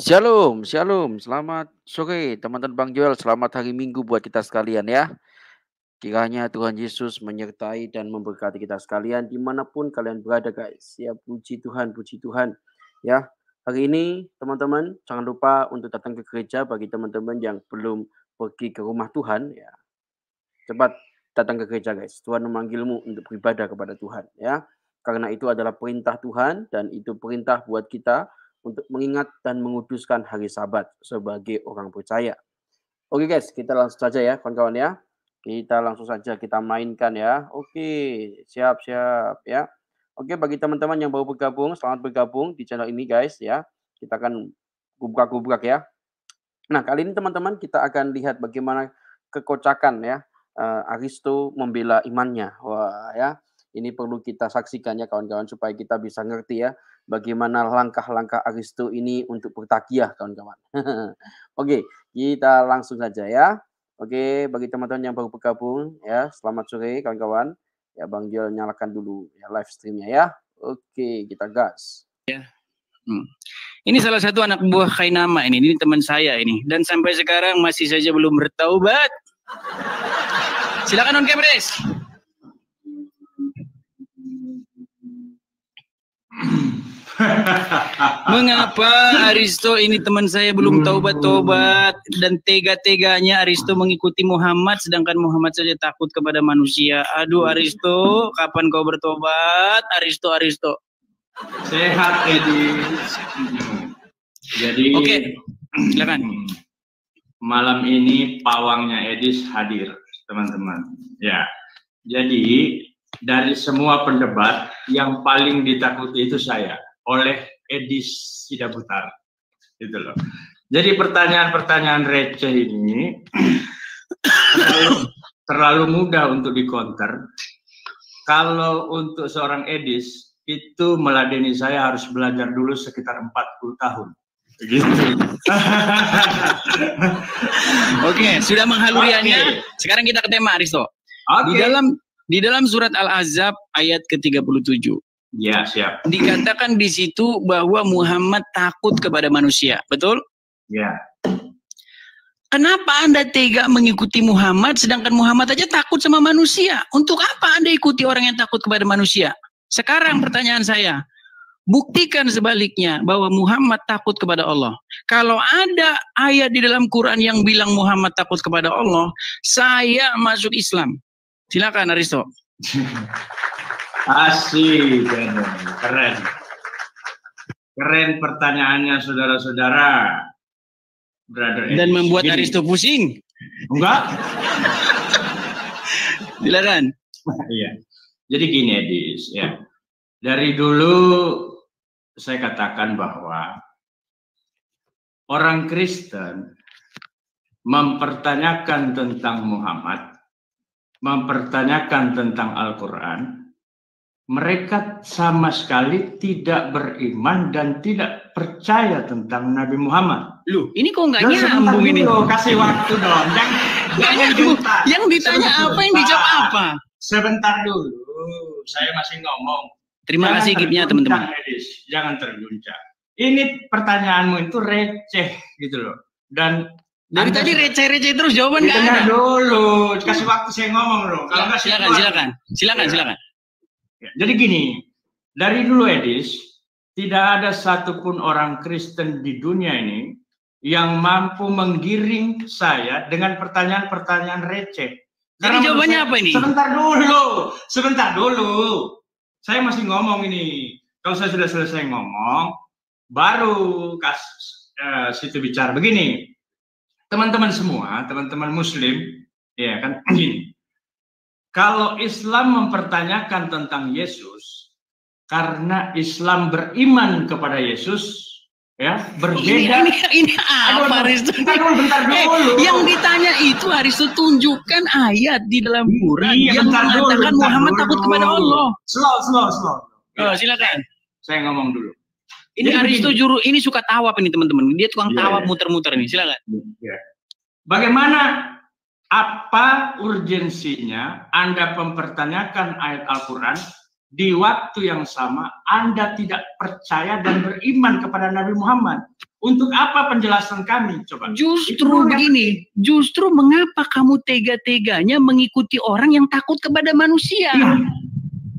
Shalom, shalom. Selamat sore teman-teman Bang Joel. Selamat hari Minggu buat kita sekalian ya. Kiranya Tuhan Yesus menyertai dan memberkati kita sekalian dimanapun kalian berada guys. Ya puji Tuhan, puji Tuhan. Ya hari ini teman-teman jangan lupa untuk datang ke gereja bagi teman-teman yang belum pergi ke rumah Tuhan. Ya cepat datang ke gereja guys. Tuhan memanggilmu untuk beribadah kepada Tuhan ya. Karena itu adalah perintah Tuhan dan itu perintah buat kita untuk mengingat dan menguduskan hari Sabat sebagai orang percaya. Oke guys, kita langsung saja ya kawan-kawan ya. Kita langsung saja kita mainkan ya. Oke, siap-siap ya. Oke, bagi teman-teman yang baru bergabung, selamat bergabung di channel ini guys ya. Kita akan gubrak-gubrak ya. Nah, kali ini teman-teman kita akan lihat bagaimana kekocakan ya. Aristo membela imannya. Wah ya, ini perlu kita saksikan ya kawan-kawan supaya kita bisa ngerti ya bagaimana langkah-langkah Aristo ini untuk bertakiah kawan-kawan. Oke, kita langsung saja ya. Oke, bagi teman-teman yang baru bergabung ya, selamat sore kawan-kawan. Ya, Bang Joel nyalakan dulu ya live streamnya ya. Oke, kita gas. Ya. Ini salah satu anak buah Khainama ini teman saya ini, dan sampai sekarang masih saja belum bertaubat. Silakan on Kemres. Mengapa Aristo ini teman saya belum taubat-taubat dan tega-teganya Aristo mengikuti Muhammad sedangkan Muhammad saja takut kepada manusia. Aduh Aristo, kapan kau bertobat? Aristo. Sehat Edi. Jadi oke, silakan. Malam ini pawangnya Edis hadir, teman-teman. Ya. Jadi dari semua pendebat yang paling ditakuti itu saya oleh Edis Sidabutar. Gitu loh. Jadi pertanyaan-pertanyaan receh ini terlalu mudah untuk dikonter. Kalau untuk seorang Edis itu meladeni saya harus belajar dulu sekitar 40 tahun. Begitu. Oke, sudah menghaluriannya. Sekarang kita ke tema Aristo. Di dalam surat Al-Ahzab ayat ke-37. Ya, siap. Dikatakan di situ bahwa Muhammad takut kepada manusia, betul? Ya. Kenapa Anda tega mengikuti Muhammad sedangkan Muhammad aja takut sama manusia? Untuk apa Anda ikuti orang yang takut kepada manusia? Sekarang pertanyaan saya, buktikan sebaliknya bahwa Muhammad takut kepada Allah. Kalau ada ayat di dalam Quran yang bilang Muhammad takut kepada Allah, saya masuk Islam. Silakan Aristo. Asik, keren. Keren pertanyaannya saudara-saudara. Dan membuat gini. Aristo pusing. Enggak. Silakan. Iya. Jadi gini Edis, ya. Dari dulu saya katakan bahwa orang Kristen mempertanyakan tentang Muhammad, mempertanyakan tentang Al-Quran, mereka sama sekali tidak beriman dan tidak percaya tentang Nabi Muhammad. Loh, ini kok nggak nyambung ini? Kasih waktu dong. Jangan yang ditanya apa, yang dijawab apa? Sebentar dulu, saya masih ngomong. Terima kasih gipnya teman-teman. Jangan terguncang. Ini pertanyaanmu itu receh gitu loh. Dan dari tadi receh-receh terus jawaban nggak ada. Dulu, kasih waktu saya ngomong loh. Kalau nggak silakan. Ya, jadi gini, dari dulu Edis, tidak ada satupun orang Kristen di dunia ini yang mampu menggiring saya dengan pertanyaan-pertanyaan receh. Jadi jawabannya apa ini? Sebentar dulu. Saya masih ngomong ini. Kalau saya sudah selesai ngomong, baru situ bicara. Begini, teman-teman semua, teman-teman Muslim, ya kan, gini. Kalau Islam mempertanyakan tentang Yesus, karena Islam beriman kepada Yesus, ya berbeda. Ini apa Aristo? Bentar dulu. Yang ditanya itu Aristo tunjukkan ayat di dalam Quran yang mengatakan Muhammad takut kepada Allah. Slow. Oh, silakan. Saya ngomong dulu. Ini Aristo ini suka tawab ini teman-teman. Dia tukang tawab muter-muter nih. Silakan. Ya. Bagaimana? Apa urgensinya Anda mempertanyakan ayat Al-Quran di waktu yang sama Anda tidak percaya dan beriman kepada Nabi Muhammad? Untuk apa penjelasan kami? Coba. Justru begini, justru mengapa kamu tega-teganya mengikuti orang yang takut kepada manusia? Ya.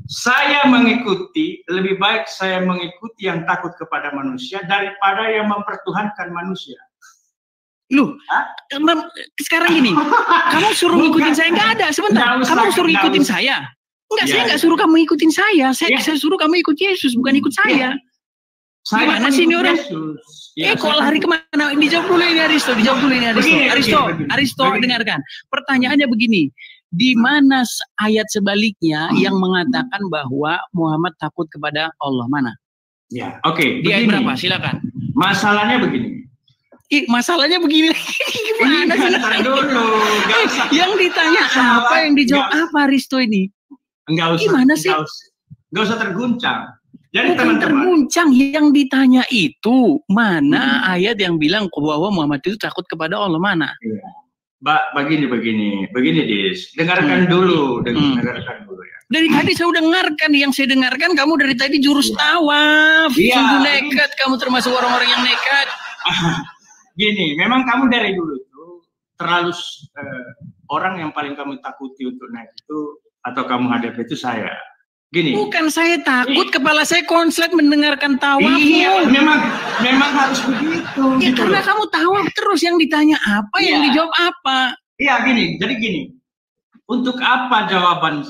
Saya mengikuti, lebih baik saya mengikuti yang takut kepada manusia daripada yang mempertuhankan manusia. Loh, sekarang gini, kamu suruh ngikutin saya, nggak ada, sebentar, kamu suruh ngikutin saya. Enggak, saya nggak suruh kamu ikutin saya, saya suruh kamu ikut Yesus, bukan ikut saya. Gimana sih ini orang? Kok lari kemana? Dijawab dulu ini Aristo, Aristo, dengarkan. Pertanyaannya begini, di mana ayat sebaliknya yang mengatakan bahwa Muhammad takut kepada Allah? Mana? Ya, oke. Di ayat berapa? Silakan. Masalahnya begini. Masalahnya begini. Gimana sih? Dulu. Yang ditanya apa, yang dijawab apa Aristo ini? Enggak usah. Gimana sih? Enggak usah terguncang. Jadi teman-teman, terguncang, yang ditanya itu mana ayat yang bilang bahwa Muhammad itu takut kepada Allah, mana? Ya. Begini, Dis. Dengarkan dulu, dengarkan dulu ya. Dari tadi saya udah dengarkan, yang saya dengarkan kamu dari tadi jurus tawaf. Sungguh nekat, kamu termasuk orang-orang yang nekat. Gini, memang kamu dari dulu tuh terlalu orang yang paling kamu takuti untuk naik itu atau kamu hadapi itu saya. Gini. Bukan saya takut, kepala saya konslet mendengarkan tawaf. Iya, memang harus begitu. Ya, gitu karena kamu tawaf terus, yang ditanya apa, yang dijawab apa. Iya, gini. Jadi gini. Untuk apa jawaban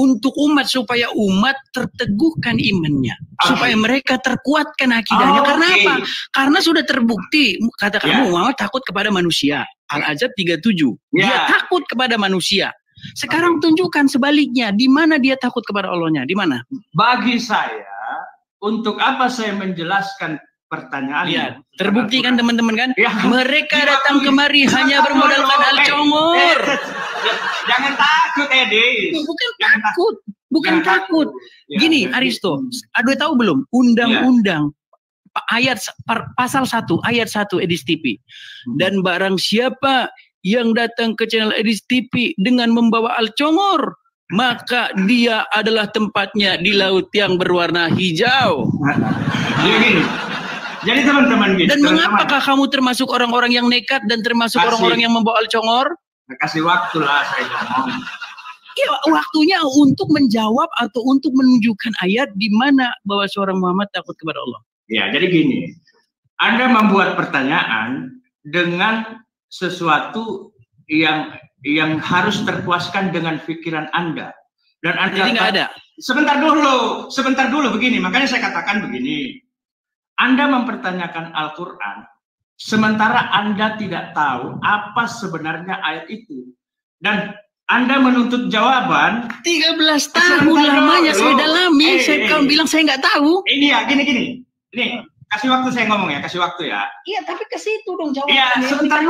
untuk umat supaya umat terteguhkan imannya, supaya mereka terkuatkan akidahnya. Karena apa? Karena sudah terbukti, kata kamu Muhammad takut kepada manusia. Al-Ahzab 37. Dia takut kepada manusia. Sekarang tunjukkan sebaliknya, di mana dia takut kepada Allahnya, di mana? Bagi saya, untuk apa saya menjelaskan pertanyaan? Lihat, terbukti kan teman-teman kan? Ya. Mereka datang kemari hanya bermodalkan al-congor. Jangan takut, Edi. Bukan takut. Gini, Aristo, aduh tahu belum? Undang-undang ayat pasal 1 ayat 1 Edis TV. Dan barang siapa yang datang ke channel Edis TV dengan membawa al-congor, maka dia adalah tempatnya di laut yang berwarna hijau. Jadi teman-teman gitu. Dan mengapakah kamu termasuk orang-orang yang nekat dan termasuk orang-orang yang membawa al-congor? Kasih waktu lah saya ngomong. Ya, waktunya untuk menjawab atau untuk menunjukkan ayat di mana bahwa seorang Muhammad takut kepada Allah. Ya, jadi gini. Anda membuat pertanyaan dengan sesuatu yang harus terpuaskan dengan pikiran Anda. Dan Anda jadi nggak ada. Sebentar dulu begini. Makanya saya katakan begini. Anda mempertanyakan Al-Quran, sementara Anda tidak tahu apa sebenarnya ayat itu. Dan Anda menuntut jawaban. 13 tahun lamanya saya dalami. Kamu bilang saya nggak tahu. Ini ya, gini. Ini. Kasih waktu saya ngomong ya, kasih waktu ya. Iya, tapi ke situ dong jawabannya. Iya, sebentar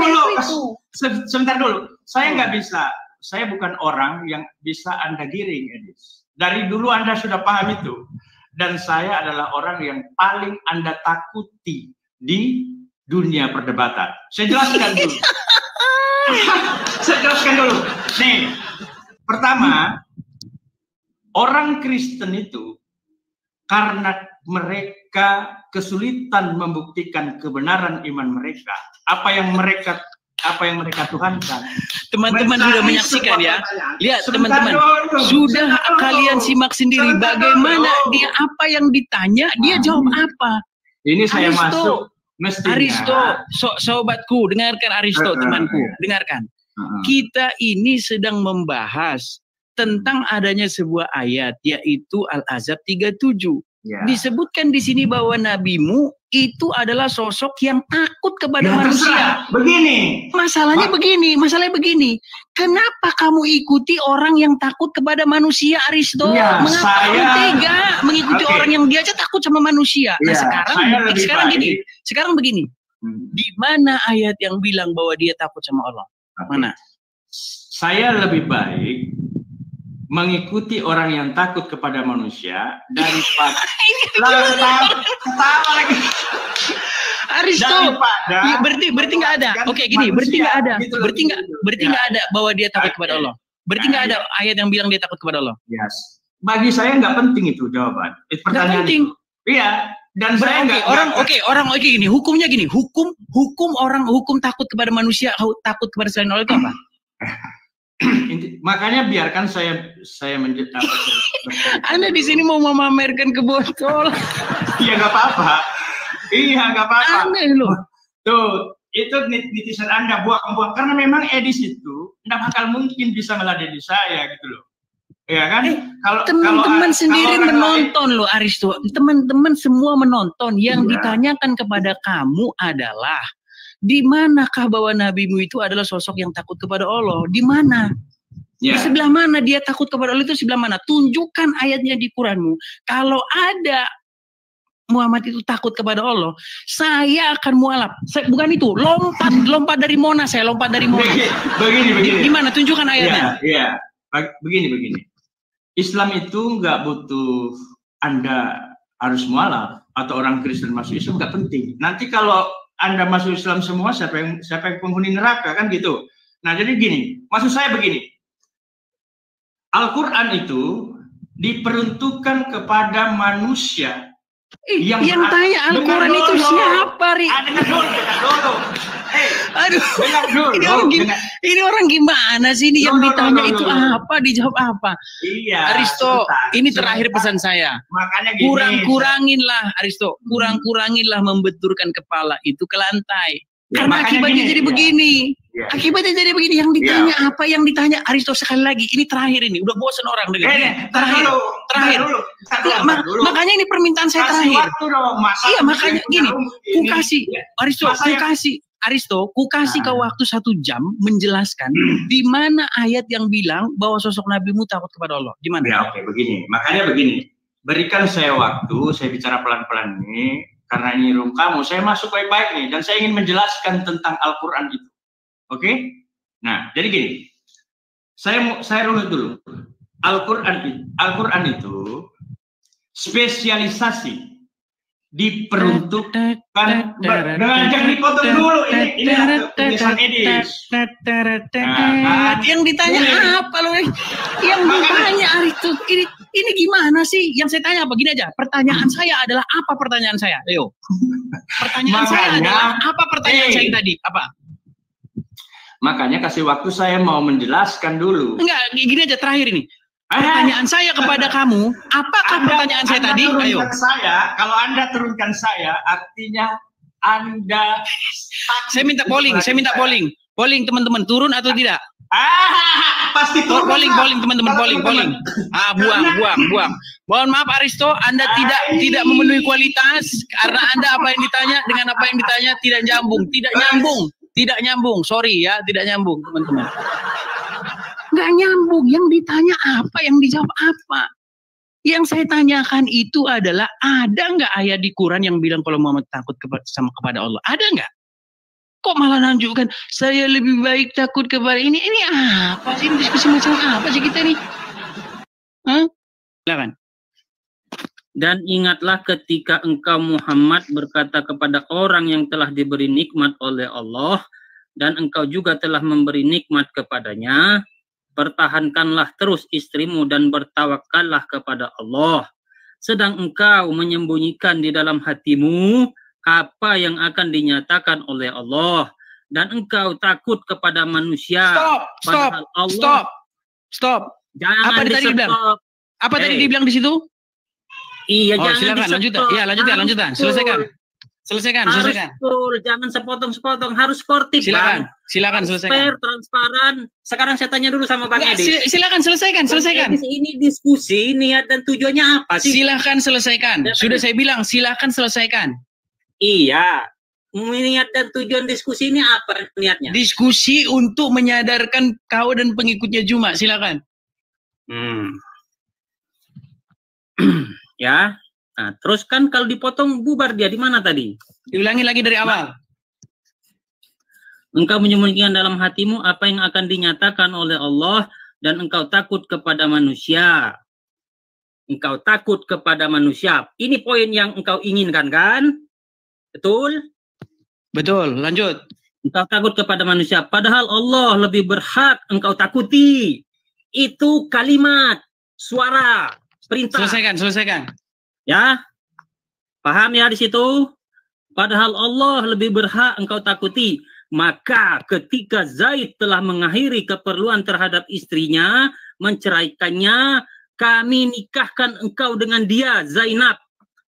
dulu. Saya nggak bisa. Saya bukan orang yang bisa Anda giring, Edis. Dari dulu Anda sudah paham itu. Dan saya adalah orang yang paling Anda takuti di dunia perdebatan. Saya jelaskan dulu. Nih, pertama, orang Kristen itu karena mereka kesulitan membuktikan kebenaran iman mereka, apa yang mereka tuhankan. Teman-teman sudah menyaksikan ya. Lihat teman-teman, sudah kalian simak sendiri bagaimana dia apa yang ditanya, dia jawab apa. Ini saya masuk mestinya. Aristo, sobatku, dengarkan Aristo, temanku, dengarkan. Kita ini sedang membahas tentang adanya sebuah ayat, yaitu Al-Ahzab 37. Ya. Disebutkan di sini bahwa nabimu itu adalah sosok yang takut kepada manusia. Masalahnya begini. Kenapa kamu ikuti orang yang takut kepada manusia, Aristo? Ya, mengapa kamu tega mengikuti orang yang dia aja takut sama manusia? Nah, sekarang begini. Di mana ayat yang bilang bahwa dia takut sama Allah? Mana? Saya lebih baik mengikuti orang yang takut kepada manusia daripada ketawa lagi. Aristo, berarti nggak ada. Oke, gini, berarti nggak ada. Berarti nggak ada bahwa dia takut kepada Allah. Berarti nggak ada ayat yang bilang dia takut kepada Allah. Yes. Bagi saya nggak penting itu jawaban. Pertanyaan itu. Iya, Dan saya orang gini, hukumnya gini, hukum takut kepada manusia, takut kepada selain Allah itu apa? Makanya biarkan saya menjelaskan. Anda di sini mau memamerkan kebotol. Iya nggak apa-apa. Iya nggak apa-apa. Aneh loh. Tuh, itu netizen Anda buang-buang karena memang Edis itu nggak bakal mungkin bisa meladeni saya gitu loh. Ya kan? Kalau teman-teman sendiri menonton loh Aristo. Teman-teman semua menonton. Yang ditanyakan kepada kamu adalah di manakah bahwa nabimu itu adalah sosok yang takut kepada Allah? Di mana? Di sebelah mana dia takut kepada Allah itu sebelah mana? Tunjukkan ayatnya di Quranmu. Kalau ada Muhammad itu takut kepada Allah, saya akan mualaf. Bukan itu, lompat dari Monas, saya lompat dari Monas. Begini. Gimana? Tunjukkan ayatnya. Iya. Begini. Islam itu nggak butuh Anda harus mualaf atau orang Kristen masuk Islam, nggak penting. Nanti kalau Anda masuk Islam semua, siapa yang penghuni neraka kan gitu. Nah jadi gini, maksud saya begini, Al-Quran itu diperuntukkan kepada manusia yang tanya Al-Quran itu siapa, Ri? Ini orang gimana sih ini yang ditanya itu apa, dijawab apa? Iya. Aristo, ini terakhir pesan saya. Makanya gini. Kuranginlah Aristo, kuranginlah membenturkan kepala itu ke lantai. Karena akibatnya jadi begini. Akibatnya jadi begini. Yang ditanya apa? Yang ditanya Aristo sekali lagi. Ini terakhir ini. Udah bosan orang dengar. Terakhir. Makanya ini permintaan saya terakhir. Iya makanya gini. Ku kasih kau waktu 1 jam menjelaskan di mana ayat yang bilang bahwa sosok nabimu takut kepada Allah. Di mana? Ya oke, begini. Makanya begini. Berikan saya waktu. Saya bicara pelan-pelan nih. Karena ini room kamu, saya masuk baik-baik nih, dan saya ingin menjelaskan tentang Al-Quran itu. Oke? Nah, jadi gini, saya runut dulu. Al-Quran itu spesialisasi diperuntukkan jangan dipotong dulu ini tulisan Edis. Yang ditanya apa loh? Yang ditanya Aristo ini gimana sih? Yang saya tanya apa? Gini aja. Pertanyaan saya adalah apa pertanyaan saya? Ayo. Pertanyaan saya adalah apa pertanyaan saya tadi? Apa? Makanya kasih waktu saya mau menjelaskan dulu. Enggak, gini aja terakhir ini. Pertanyaan saya kepada kamu, apakah pertanyaan saya tadi? Ayo. Kalau Anda turunkan saya, artinya Anda. Saya minta polling. Polling teman-teman, turun atau tidak? Pasti turun. Polling teman-teman, polling. Buang. Mohon maaf Aristo, Anda tidak memenuhi kualitas karena Anda apa yang ditanya dengan apa yang ditanya tidak nyambung. Sorry ya, tidak nyambung teman-teman. Nggak nyambung, yang ditanya apa, yang dijawab apa. Yang saya tanyakan itu adalah ada nggak ayat di Quran yang bilang kalau Muhammad takut kepada Allah? Ada nggak? Kok malah nanjukkan saya lebih baik takut kepada ini apa sih, diskusi macam apa sih kita nih? Silakan. Dan ingatlah ketika engkau Muhammad berkata kepada orang yang telah diberi nikmat oleh Allah dan engkau juga telah memberi nikmat kepadanya, pertahankanlah terus istrimu dan bertawakallah kepada Allah. Sedang engkau menyembunyikan di dalam hatimu apa yang akan dinyatakan oleh Allah. Dan engkau takut kepada manusia. Stop. Jangan apa tadi dibilang? Apa tadi dibilang di situ? Iya, silakan lanjutkan. Selesaikan. Jangan sepotong-sepotong, harus sportif. Silakan selesaikan. Fair, transparan. Sekarang saya tanya dulu sama Bang Edi. Silakan selesaikan. Ini diskusi, niat dan tujuannya apa sih? Silakan selesaikan. Sudah saya bilang, silakan selesaikan. Iya. Niat dan tujuan diskusi ini apa niatnya? Diskusi untuk menyadarkan kau dan pengikutnya Juma. Silakan. Ya. Nah, terus kan kalau dipotong bubar dia di mana tadi? Diulangi lagi dari awal. Engkau menyembunyikan dalam hatimu apa yang akan dinyatakan oleh Allah dan engkau takut kepada manusia. Engkau takut kepada manusia. Ini poin yang engkau inginkan kan? Betul? Betul, lanjut. Engkau takut kepada manusia. Padahal Allah lebih berhak engkau takuti. Itu kalimat, suara, perintah. Selesaikan. Ya. Paham ya di situ? Padahal Allah lebih berhak engkau takuti. Maka ketika Zaid telah mengakhiri keperluan terhadap istrinya, menceraikannya, kami nikahkan engkau dengan dia, Zainab,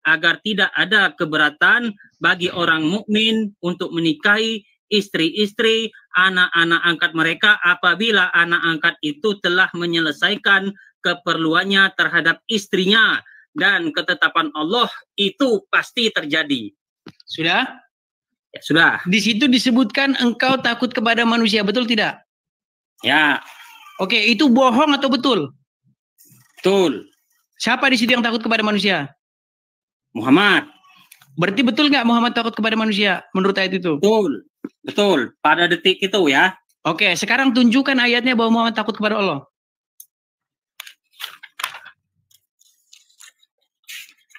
agar tidak ada keberatan bagi orang mukmin untuk menikahi istri-istri anak-anak angkat mereka apabila anak angkat itu telah menyelesaikan keperluannya terhadap istrinya, dan ketetapan Allah itu pasti terjadi. Sudah? Ya, sudah. Di situ disebutkan engkau takut kepada manusia, betul tidak? Ya. Oke, itu bohong atau betul? Betul. Siapa di situ yang takut kepada manusia? Muhammad. Berarti betul nggak Muhammad takut kepada manusia menurut ayat itu? Betul. Betul. Pada detik itu ya. Oke, sekarang tunjukkan ayatnya bahwa Muhammad takut kepada Allah.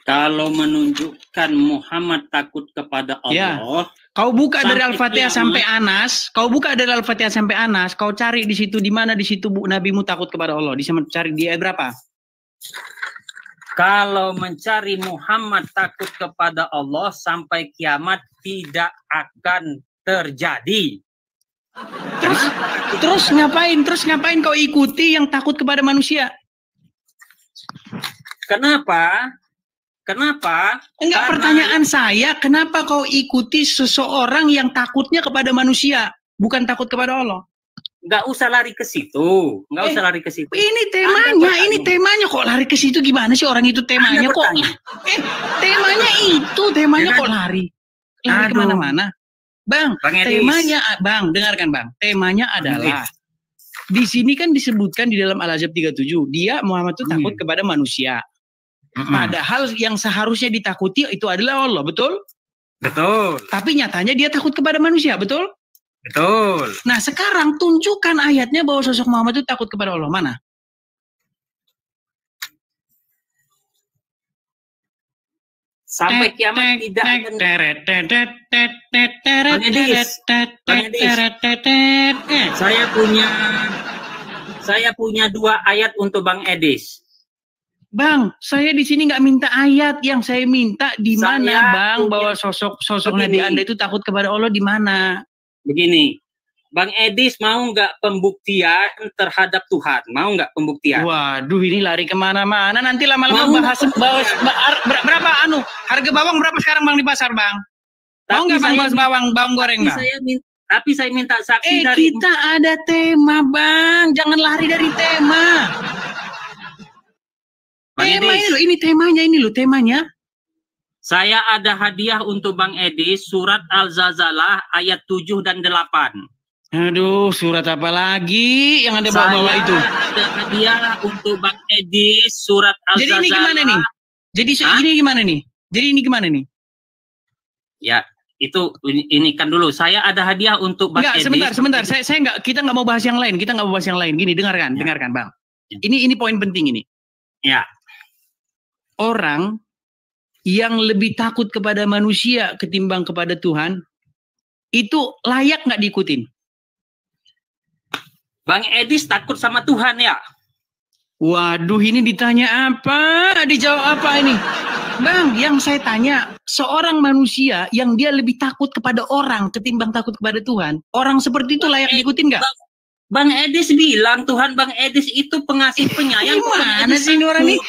Kalau menunjukkan Muhammad takut kepada Allah, kau buka dari Al-Fatihah kiamat, sampai Anas, kau buka dari Al-Fatihah sampai Anas, kau cari di situ di mana di situ nabimu takut kepada Allah. Cari di ayat berapa? kalau mencari Muhammad takut kepada Allah sampai kiamat tidak akan terjadi. Terus ngapain? Terus ngapain kau ikuti yang takut kepada manusia? Kenapa? Kenapa? Enggak, pertanyaan saya, kenapa kau ikuti seseorang yang takutnya kepada manusia, bukan takut kepada Allah? Enggak usah lari ke situ. Enggak usah lari ke situ. Ini temanya kok lari ke situ, gimana sih orang itu temanya kok? Temanya kok lari? Lari kemana-mana? Bang, temanya, Bang, dengarkan Bang. Temanya adalah, di sini kan disebutkan di dalam Al-Ahzab 37, dia Muhammad itu takut kepada manusia. Padahal yang seharusnya ditakuti itu adalah Allah, betul? Betul. Tapi nyatanya dia takut kepada manusia, betul? Betul. Nah sekarang tunjukkan ayatnya bahwa sosok Muhammad itu takut kepada Allah. Mana? Sampai kiamat tidak akan. Saya punya 2 ayat untuk Bang Edis. Bang, saya di sini nggak minta ayat, yang saya minta di mana, Bang, bahwa sosok Nabi Anda itu takut kepada Allah di mana? Begini, Bang Edis mau nggak pembuktian terhadap Tuhan? Mau nggak pembuktian? Waduh, ini lari kemana-mana. Nanti lama-lama bahas berapa harga bawang berapa sekarang Bang di pasar, Bang? Mau nggak Bang bahas bawang goreng, Bang? Tapi saya minta saksi dari. Kita ada tema, Bang. Jangan lari dari tema. Ini temanya. Saya ada hadiah untuk Bang Edis, surat Al-Zalzalah ayat 7 dan 8. Aduh, surat apa lagi yang ada bawa-bawa itu? Saya ada hadiah untuk Bang Edis, surat Al-Zalzalah. Jadi ini gimana nih? Jadi ini gimana nih? Ya, itu ini kan dulu. Saya ada hadiah untuk Bang Edis. Sebentar. Kita nggak mau bahas yang lain. Gini, dengarkan, Bang. Ini poin penting ini. Ya. Orang yang lebih takut kepada manusia ketimbang kepada Tuhan, itu layak nggak diikutin? Bang Edis takut sama Tuhan ya? Waduh, ini ditanya apa? Dijawab apa ini? Bang, yang saya tanya, seorang manusia yang dia lebih takut kepada orang ketimbang takut kepada Tuhan, orang seperti itu layak diikutin nggak? Bang Edis bilang Tuhan Bang Edis itu pengasih penyayang. Gimana sih ini orang ini?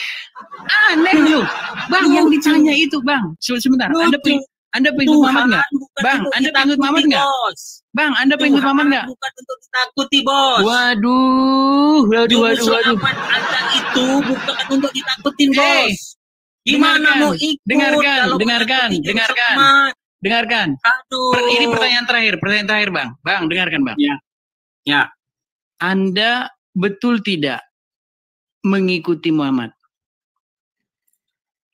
Aneh loh. Bang, yang ditanya itu, Bang. Sebentar, Anda pengikut Muhammad nggak? Bang, Anda pengikut Muhammad nggak? Bang, Anda pengikut Muhammad nggak? Bukan untuk ditakuti, Bos. Waduh. Anda itu bukan untuk ditakutin, Bos. Gimana mau ikut? Dengarkan. Aduh. Ini pertanyaan terakhir, Bang. Bang, dengarkan, Bang. Ya. Anda betul tidak mengikuti Muhammad?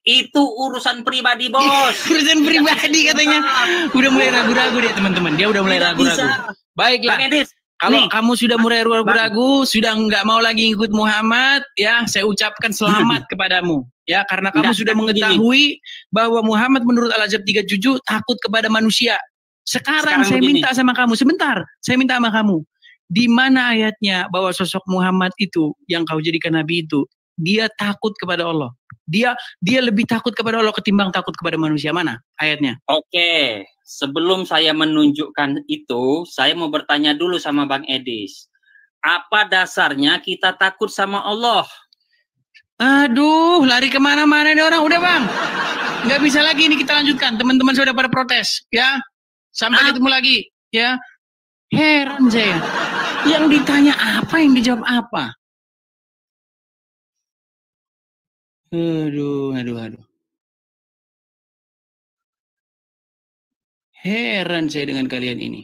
Itu urusan pribadi, Bos. Urusan pribadi katanya. Udah mulai ragu-ragu deh, teman-teman. Dia udah mulai ragu-ragu. Baiklah. Kalau kamu sudah mulai ragu-ragu, sudah nggak mau lagi ikut Muhammad, ya, saya ucapkan selamat kepadamu. Ya, karena kamu sudah mengetahui bahwa Muhammad menurut Al-Ahzab 37 takut kepada manusia. Sekarang saya minta sama kamu, saya minta sama kamu. Di mana ayatnya bahwa sosok Muhammad itu yang kau jadikan nabi itu dia takut kepada Allah. Dia lebih takut kepada Allah ketimbang takut kepada manusia. Mana ayatnya? Oke, sebelum saya menunjukkan itu, saya mau bertanya dulu sama Bang Edis. Apa dasarnya kita takut sama Allah? Aduh, lari kemana-mana nih orang. Udah Bang, nggak bisa lagi ini kita lanjutkan. Teman-teman sudah pada protes, ya. Sampai ketemu lagi, ya. Heran saya. Yang ditanya apa, yang dijawab apa? Aduh. Heran saya dengan kalian ini.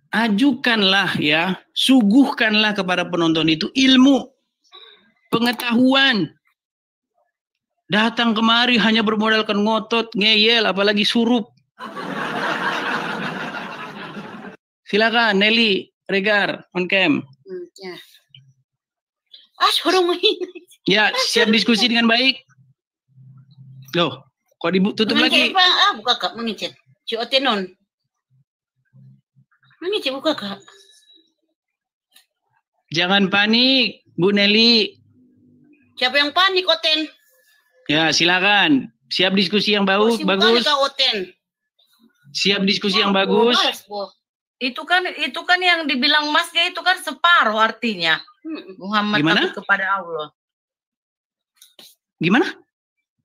Ajukanlah ya, suguhkanlah kepada penonton itu ilmu, pengetahuan. Datang kemari hanya bermodalkan ngotot, ngeyel, apalagi surup. Silakan Nelly, Regar, on cam. Ya. Ya, siap diskusi dengan baik. Loh, kok ditutup lagi? Buka kak, mengicet. Si Otenon. Mengicet buka kak. Jangan panik, Bu Nelly. Siapa yang panik, Oten? Ya, silakan. Siap diskusi yang bagus. Oten. Siap diskusi yang bagus. Itu kan yang dibilang Masnya itu kan separuh artinya. Muhammad takut kepada Allah. Gimana?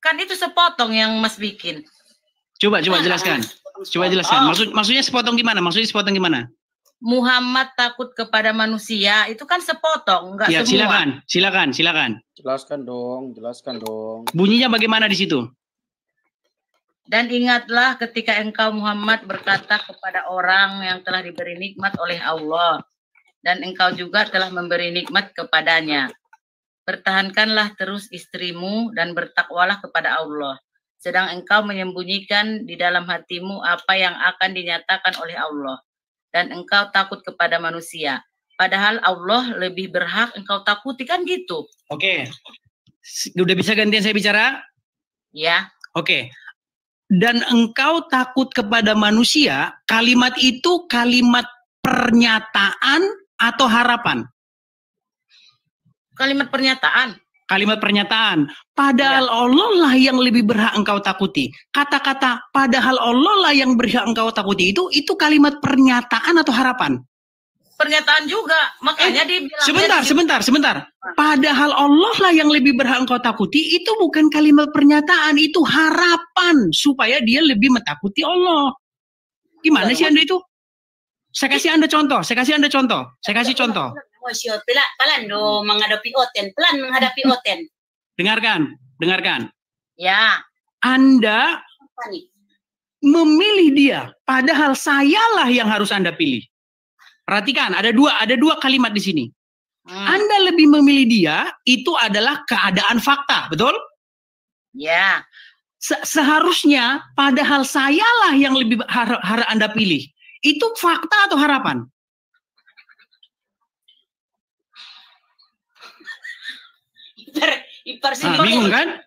Kan itu sepotong yang Mas bikin. Coba jelaskan. Coba jelaskan. Maksudnya sepotong gimana? Muhammad takut kepada manusia itu kan sepotong, enggak ya, semua. Silakan. Jelaskan dong. Bunyinya bagaimana di situ? Dan ingatlah ketika engkau Muhammad berkata kepada orang yang telah diberi nikmat oleh Allah, dan engkau juga telah memberi nikmat kepadanya. Pertahankanlah terus istrimu dan bertakwalah kepada Allah. Sedang engkau menyembunyikan di dalam hatimu apa yang akan dinyatakan oleh Allah. Dan engkau takut kepada manusia. Padahal Allah lebih berhak engkau takuti, kan gitu. Oke. Udah bisa gantian saya bicara? Ya. Oke. Dan engkau takut kepada manusia, kalimat itu kalimat pernyataan atau harapan? Kalimat pernyataan. Kalimat pernyataan. Padahal Allah lah yang lebih berhak engkau takuti. Kata-kata padahal Allah lah yang berhak engkau takuti itu kalimat pernyataan atau harapan? Pernyataan juga. Makanya dibilang. Sebentar. Padahal Allah lah yang lebih berhak engkau takuti itu bukan kalimat pernyataan, itu harapan supaya dia lebih mentakuti Allah. Gimana sih Anda itu? Saya kasih Anda contoh. Pelan menghadapi Oten. Dengarkan. Ya. Anda memilih dia, padahal sayalah yang harus Anda pilih. Perhatikan, ada dua kalimat di sini. Anda lebih memilih dia, itu adalah keadaan fakta, betul? Ya. Seharusnya, padahal sayalah yang lebih harus Anda pilih. Itu fakta atau harapan?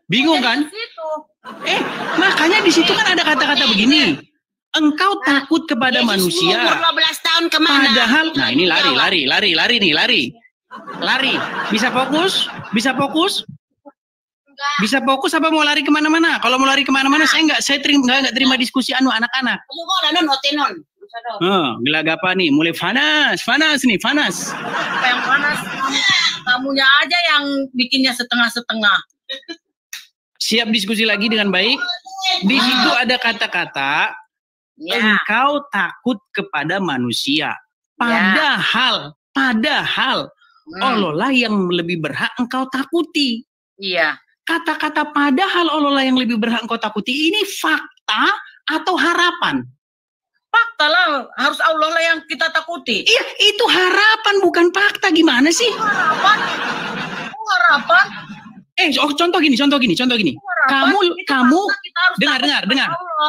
Bingung kan? Makanya di situ kan ada kata-kata begini. Engkau takut kepada manusia. 12 tahun kemana? Padahal, nah ini lari. Bisa fokus? Bisa fokus apa mau lari kemana-mana? Kalau mau lari kemana-mana, saya nggak terima diskusi anak-anak. Gila apa nih? Mulai panas nih. Apa yang panas? Kamunya aja yang bikinnya setengah-setengah. Siap diskusi lagi dengan baik. Di situ ada kata-kata engkau takut kepada manusia. Padahal Allah lah yang lebih berhak engkau takuti. Iya. Kata-kata padahal Allah lah yang lebih berhak engkau takuti ini fakta atau harapan? Fakta lah, harus Allah lah yang kita takuti. Iya, itu harapan bukan fakta. Gimana sih? Harapan? Contoh gini. Kamu dengar.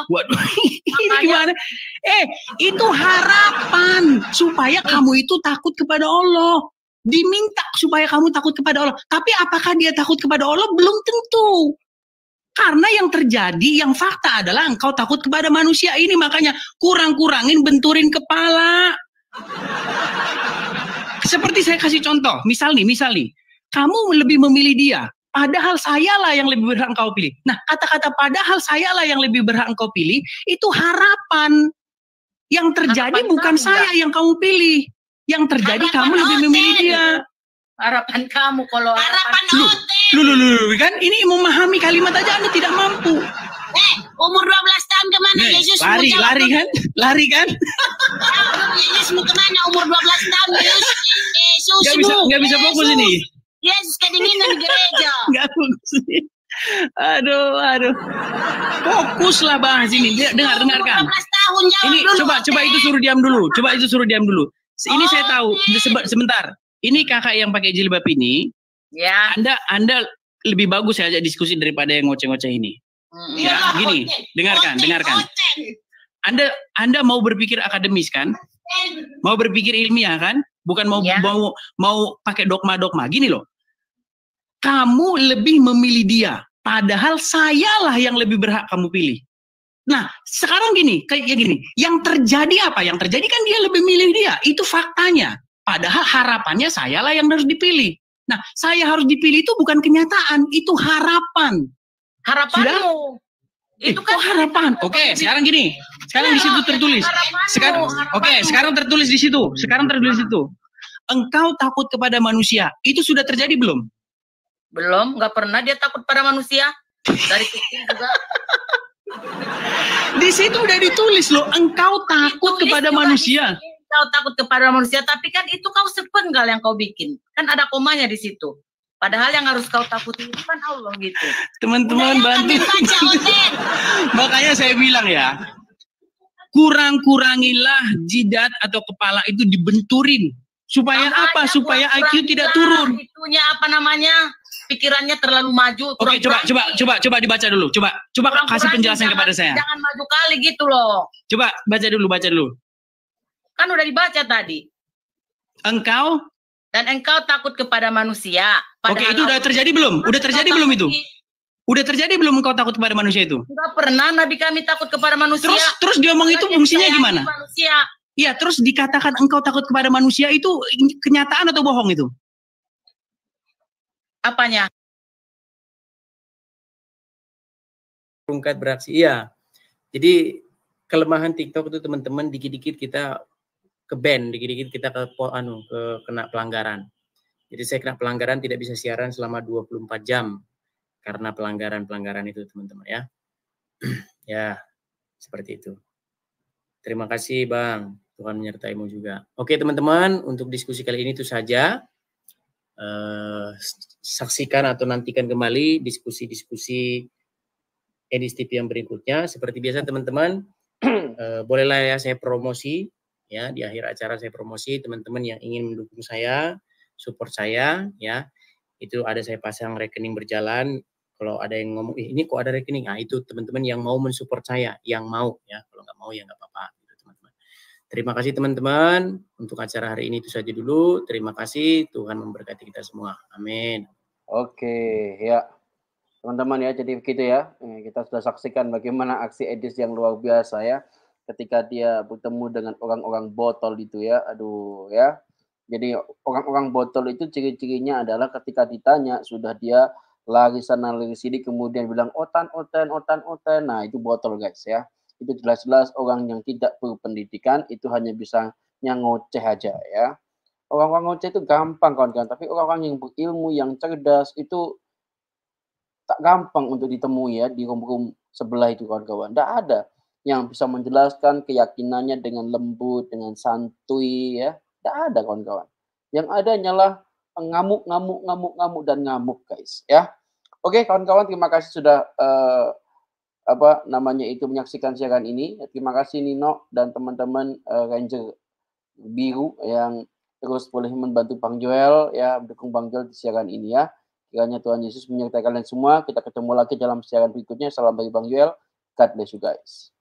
Waduh, ini gimana? Itu harapan supaya kamu itu takut kepada Allah. Diminta supaya kamu takut kepada Allah. Tapi apakah dia takut kepada Allah? Belum tentu. Karena yang terjadi, yang fakta adalah engkau takut kepada manusia ini. Makanya kurang-kurangin benturin kepala. Seperti saya kasih contoh, misal nih, kamu lebih memilih dia, padahal sayalah yang lebih berhak engkau pilih. Nah, kata-kata padahal sayalah yang lebih berhak engkau pilih, itu harapan. Yang terjadi Harapan bukan kamu, saya yang kamu pilih. Yang terjadi Harapan kamu lebih memilih Oten. dia. Harapan kamu kalau Harapan Lu, Oten. lu, kan ini memahami kalimat aja Anda tidak mampu. Umur 12 tahun kemana Nih, Yesus? lari kan? Yesus mau kemana umur 12 tahun Yesus? Nggak bisa fokus ini. Yesus kedinginan di gereja. Nggak fokus ini. Aduh. Fokuslah bahas ini. Dengarkan. 12 tahun jawab Ini dulu. coba itu suruh diam dulu. Ini saya tahu. Sebentar. Ini kakak yang pakai jilbab ini. Ya. Anda lebih bagus saya ajak diskusi daripada yang ngoceh-ngoceh ini. Ya, gini, dengarkan. Anda mau berpikir akademis kan? Mau berpikir ilmiah kan? Bukan mau pakai dogma-dogma. Gini loh. Kamu lebih memilih dia, padahal sayalah yang lebih berhak kamu pilih. Nah, sekarang kayak gini. Yang terjadi apa? Yang terjadi kan dia lebih milih dia. Itu faktanya. Padahal harapannya sayalah yang harus dipilih. Nah, saya harus dipilih itu bukan kenyataan, itu harapan. Harapanmu. Itu kan harapan. Oke, sekarang gini. Sekarang di situ tertulis. Sekarang tertulis di situ. Engkau takut kepada manusia. Itu sudah terjadi belum? Belum, nggak pernah dia takut pada manusia. Dari kecil juga. Di situ udah ditulis loh, engkau takut kepada manusia. Kau takut kepada manusia, tapi kan itu kau sepenggal yang kau bikin. Kan ada komanya di situ. Padahal yang harus kau takuti itu kan Allah gitu. Teman-teman bantu. Makanya saya bilang ya, kurang-kuranginlah jidat atau kepala itu dibenturin. Supaya apa? Supaya IQ tidak turun. Itunya apa namanya? Pikirannya terlalu maju. Oke, coba dibaca dulu. Coba kasih penjelasan kepada saya. Jangan maju kali gitu loh. Coba baca dulu. Kan udah dibaca tadi. Engkau takut kepada manusia. Oke, itu udah terjadi belum? Udah terjadi belum itu? Udah terjadi belum engkau takut kepada manusia itu? Enggak pernah Nabi kami takut kepada manusia. Terus dia ngomong itu fungsinya gimana? Manusia. Iya, terus dikatakan engkau takut kepada manusia itu kenyataan atau bohong itu? Apanya? Rungkat beraksi. Iya. Jadi kelemahan TikTok itu teman-teman dikit-dikit kita ke ban, dikit-dikit kita kena pelanggaran. Jadi saya kena pelanggaran tidak bisa siaran selama 24 jam karena pelanggaran itu teman-teman ya. Ya, seperti itu. Terima kasih Bang, Tuhan menyertaimu juga. Oke teman-teman, untuk diskusi kali ini itu saja. Saksikan atau nantikan kembali diskusi-diskusi Edis TV yang berikutnya. Seperti biasa teman-teman, bolehlah ya saya promosi. Ya, di akhir acara saya promosi teman-teman yang ingin mendukung saya, support saya ya. Itu ada saya pasang rekening berjalan. Kalau ada yang ngomong ini kok ada rekening, nah itu teman-teman yang mau mensupport saya, yang mau ya. Kalau nggak mau ya nggak apa-apa gitu teman-teman. Terima kasih teman-teman untuk acara hari ini itu saja dulu. Terima kasih, Tuhan memberkati kita semua. Amin. Oke, ya. Teman-teman ya, jadi begitu ya. Kita sudah saksikan bagaimana aksi Edis yang luar biasa ya. Ketika dia bertemu dengan orang-orang botol itu ya, aduh ya. Jadi orang-orang botol itu ciri-cirinya adalah ketika ditanya sudah dia lari sana lari sini kemudian bilang otan. Nah itu botol guys ya. Itu jelas-jelas orang yang tidak berpendidikan, itu hanya bisa ngoceh aja ya. Orang-orang ngoceh itu gampang kawan-kawan, tapi orang-orang yang berilmu, yang cerdas itu tak gampang untuk ditemui ya di room sebelah itu kawan-kawan. Tidak ada yang bisa menjelaskan keyakinannya dengan lembut, dengan santuy ya. Tidak ada kawan-kawan. Yang ada hanyalah ngamuk dan ngamuk guys ya. Oke kawan-kawan, terima kasih sudah menyaksikan siaran ini. Terima kasih Nino dan teman-teman Ranger Biru yang terus boleh membantu Bang Joel ya, mendukung Bang Joel di siaran ini ya. Kiranya Tuhan Yesus menyertai kalian semua. Kita ketemu lagi dalam siaran berikutnya. Salam dari Bang Joel. God bless you guys.